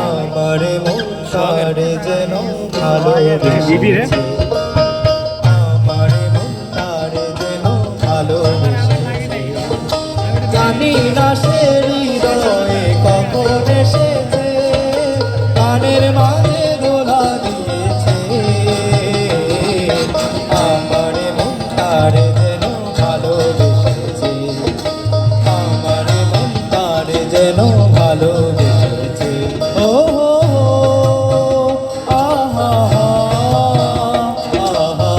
আমার মন তারে যেন ভালোবেসেছে, আমার মন তারে যেন ভালোবেসেছে। জানি না সে হৃদয়ে কখন এসেছে, গানের মাঝে দোলা দিয়েছে। আমার মন তারে যেন ভালোবেসেছে, আমার মন তারে যেন ভালোবেসেছে। ও আহা আহা।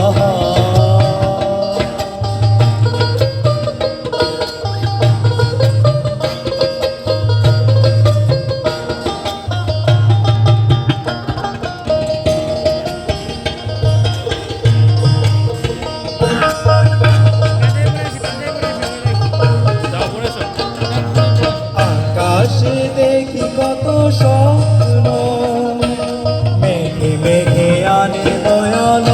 আকাশে দেখি কত স্বপ্ন, মেঘে মেঘে আনে দয়াল।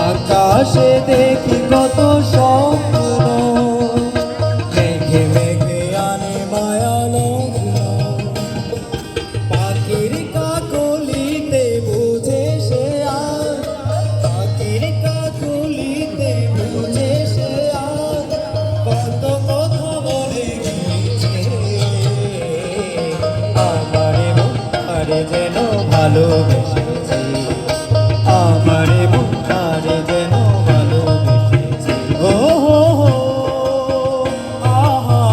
আকাশে দেখি কত স্বপ্ন, মেঘে মেঘে আনে মায়াল। পাখির কাকলিতে বুঝে সে আজ, পাখির কাকলিতে বুঝে সে আজ কত কথা বলে গেছে। আমার মন তারে যেন ভালোবেসেছে, আমার মন তারে যেন ভালোবেসেছে। ও আহা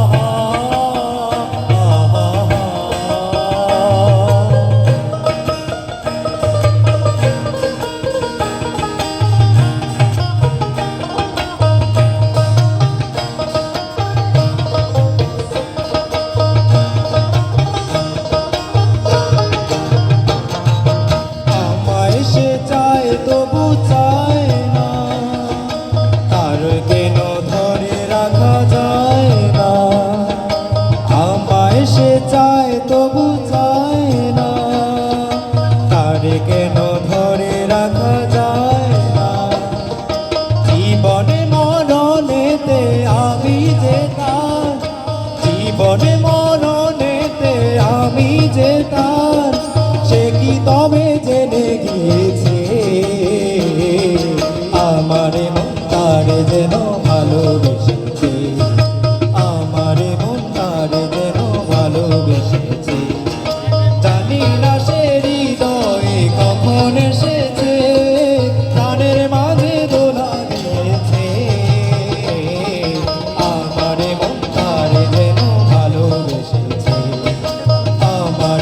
আহা। আমায় সে চায় তবু চায় না, তার কেন ধরে রাখা যায় না। আমায় সে চায় তবু চায় না, তার কেন ধরে রাখা যায় না। জীবনে মরণেতে আমি যে তার, জীবনে